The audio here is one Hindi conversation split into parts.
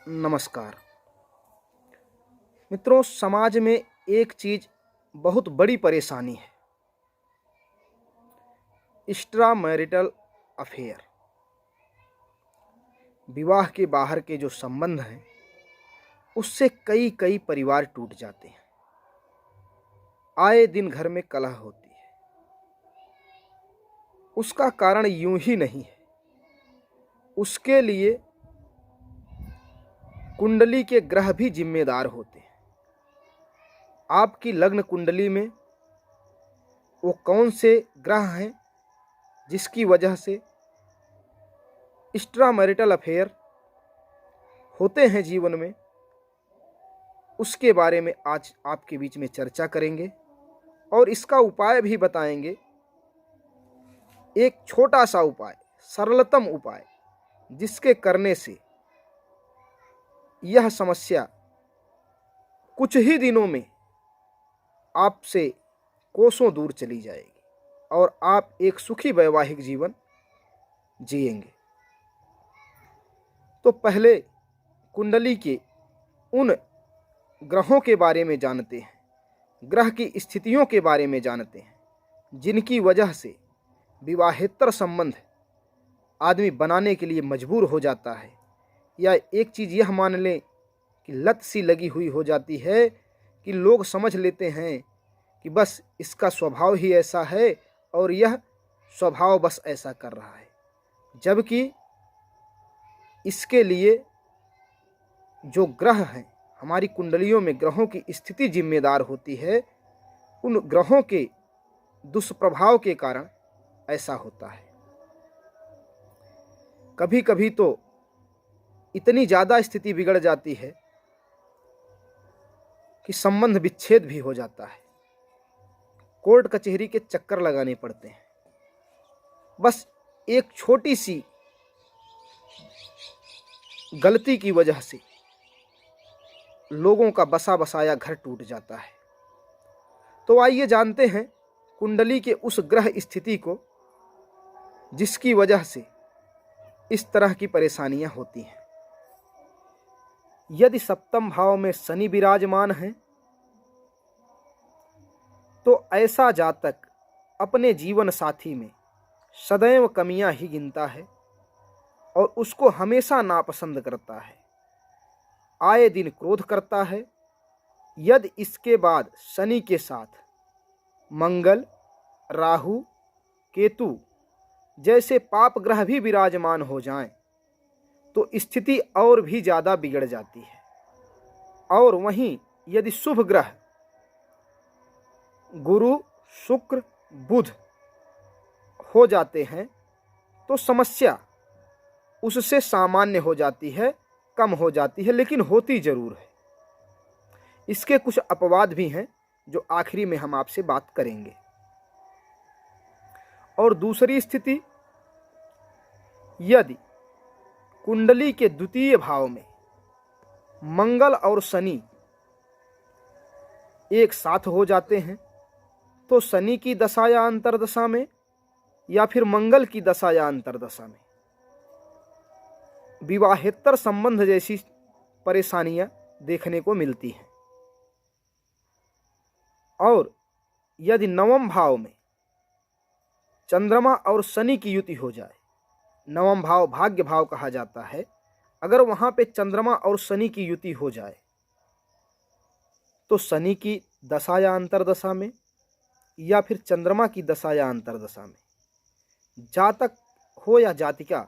नमस्कार मित्रों, समाज में एक चीज बहुत बड़ी परेशानी है, एक्स्ट्रा मैरिटल अफेयर। विवाह के बाहर के जो संबंध हैं उससे कई कई परिवार टूट जाते हैं। आए दिन घर में कलह होती है। उसका कारण यूं ही नहीं है, उसके लिए कुंडली के ग्रह भी जिम्मेदार होते हैं। आपकी लग्न कुंडली में वो कौन से ग्रह हैं जिसकी वजह से एक्स्ट्रा मैरिटल अफेयर होते हैं जीवन में, उसके बारे में आज आपके बीच में चर्चा करेंगे और इसका उपाय भी बताएंगे। एक छोटा सा उपाय, सरलतम उपाय, जिसके करने से यह समस्या कुछ ही दिनों में आपसे कोसों दूर चली जाएगी और आप एक सुखी वैवाहिक जीवन जिएंगे। तो पहले कुंडली के उन ग्रहों के बारे में जानते हैं, ग्रह की स्थितियों के बारे में जानते हैं जिनकी वजह से विवाहेतर संबंध आदमी बनाने के लिए मजबूर हो जाता है, या एक चीज़ यह मान लें कि लत सी लगी हुई हो जाती है कि लोग समझ लेते हैं कि बस इसका स्वभाव ही ऐसा है और यह स्वभाव बस ऐसा कर रहा है, जबकि इसके लिए जो ग्रह हैं, हमारी कुंडलियों में ग्रहों की स्थिति जिम्मेदार होती है। उन ग्रहों के दुष्प्रभाव के कारण ऐसा होता है। कभी कभी तो इतनी ज़्यादा स्थिति बिगड़ जाती है कि संबंध विच्छेद भी हो जाता है। कोर्ट कचहरी के चक्कर लगाने पड़ते हैं। बस एक छोटी सी गलती की वजह से लोगों का बसा बसाया घर टूट जाता है। तो आइए जानते हैं कुंडली के उस ग्रह स्थिति को जिसकी वजह से इस तरह की परेशानियां होती हैं। यदि सप्तम भाव में शनि विराजमान है तो ऐसा जातक अपने जीवन साथी में सदैव कमियां ही गिनता है और उसको हमेशा नापसंद करता है, आए दिन क्रोध करता है। यदि इसके बाद शनि के साथ मंगल, राहु, केतु जैसे पाप ग्रह भी विराजमान हो जाएं तो स्थिति और भी ज़्यादा बिगड़ जाती है। और वहीं यदि शुभ ग्रह गुरु, शुक्र, बुध हो जाते हैं तो समस्या उससे सामान्य हो जाती है, कम हो जाती है, लेकिन होती जरूर है। इसके कुछ अपवाद भी हैं जो आखिरी में हम आपसे बात करेंगे। और दूसरी स्थिति, यदि कुंडली के द्वितीय भाव में मंगल और शनि एक साथ हो जाते हैं तो शनि की दशा या अंतर्दशा में या फिर मंगल की दशा या अंतर्दशा में विवाहेतर संबंध जैसी परेशानियां देखने को मिलती हैं। और यदि नवम भाव में चंद्रमा और शनि की युति हो जाए, नवम भाव भाग्य भाव कहा जाता है, अगर वहां पे चंद्रमा और शनि की युति हो जाए तो शनि की दशा या अंतर्दशा में या फिर चंद्रमा की दशा या अंतर्दशा में जातक हो या जातिका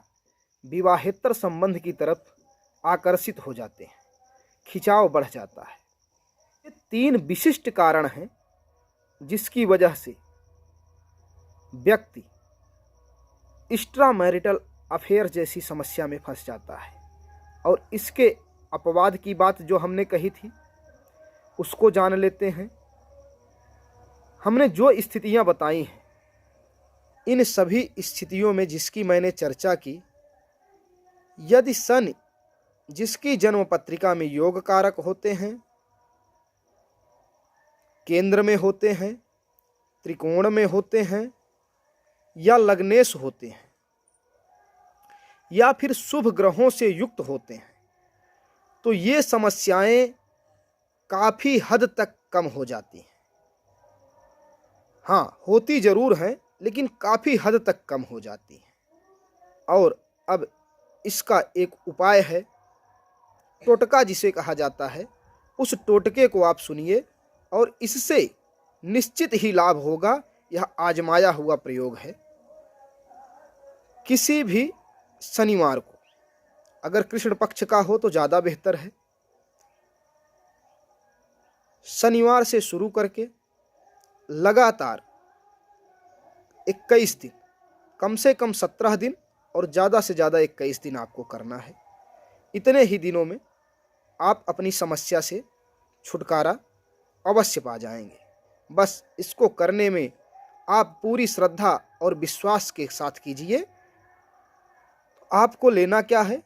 विवाहेतर संबंध की तरफ आकर्षित हो जाते हैं, खिंचाव बढ़ जाता है। ये तीन विशिष्ट कारण हैं जिसकी वजह से व्यक्ति एक्स्ट्रा मैरिटल अफेयर जैसी समस्या में फंस जाता है। और इसके अपवाद की बात जो हमने कही थी उसको जान लेते हैं। हमने जो स्थितियां बताई हैं, इन सभी स्थितियों में जिसकी मैंने चर्चा की, यदि शनि जिसकी जन्म पत्रिका में योग कारक होते हैं, केंद्र में होते हैं, त्रिकोण में होते हैं या लग्नेश होते हैं या फिर शुभ ग्रहों से युक्त होते हैं, तो ये समस्याएं काफ़ी हद तक कम हो जाती हैं। हाँ, होती ज़रूर हैं, लेकिन काफ़ी हद तक कम हो जाती हैं। और अब इसका एक उपाय है, टोटका जिसे कहा जाता है। उस टोटके को आप सुनिए और इससे निश्चित ही लाभ होगा। यह आजमाया हुआ प्रयोग है। किसी भी शनिवार को, अगर कृष्ण पक्ष का हो तो ज़्यादा बेहतर है, शनिवार से शुरू करके लगातार 21 दिन, कम से कम 17 दिन और ज़्यादा से ज़्यादा 21 दिन आपको करना है। इतने ही दिनों में आप अपनी समस्या से छुटकारा अवश्य पा जाएंगे। बस इसको करने में आप पूरी श्रद्धा और विश्वास के साथ कीजिए। आपको लेना क्या है,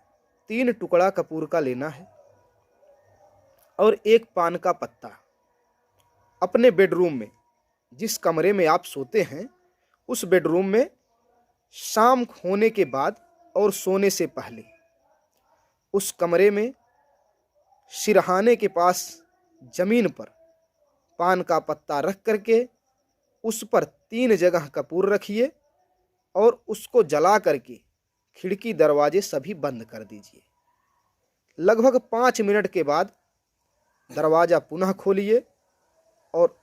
3 टुकड़ा कपूर का लेना है और 1 पान का पत्ता। अपने बेडरूम में, जिस कमरे में आप सोते हैं, उस बेडरूम में शाम होने के बाद और सोने से पहले उस कमरे में सिरहाने के पास जमीन पर पान का पत्ता रख करके उस पर 3 जगह कपूर रखिए और उसको जला करके खिड़की दरवाजे सभी बंद कर दीजिए। लगभग 5 मिनट के बाद दरवाज़ा पुनः खोलिए और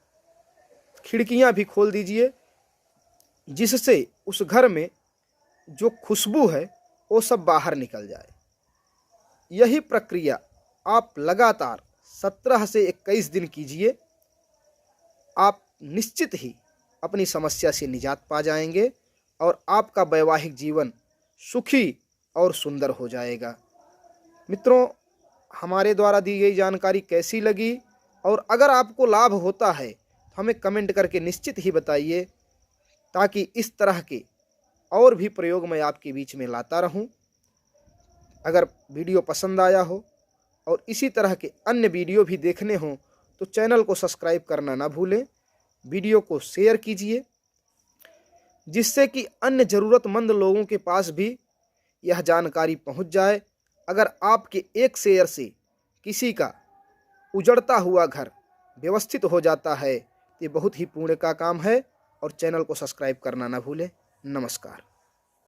खिड़कियां भी खोल दीजिए, जिससे उस घर में जो खुशबू है वो सब बाहर निकल जाए। यही प्रक्रिया आप लगातार 17 से 21 दिन कीजिए। आप निश्चित ही अपनी समस्या से निजात पा जाएंगे और आपका वैवाहिक जीवन सुखी और सुंदर हो जाएगा। मित्रों, हमारे द्वारा दी गई जानकारी कैसी लगी और अगर आपको लाभ होता है तो हमें कमेंट करके निश्चित ही बताइए, ताकि इस तरह के और भी प्रयोग मैं आपके बीच में लाता रहूं। अगर वीडियो पसंद आया हो और इसी तरह के अन्य वीडियो भी देखने हों तो चैनल को सब्सक्राइब करना ना भूलें। वीडियो को शेयर कीजिए, जिससे कि अन्य ज़रूरतमंद लोगों के पास भी यह जानकारी पहुंच जाए। अगर आपके एक शेयर से किसी का उजड़ता हुआ घर व्यवस्थित हो जाता है, ये बहुत ही पुण्य का काम है। और चैनल को सब्सक्राइब करना ना भूलें। नमस्कार।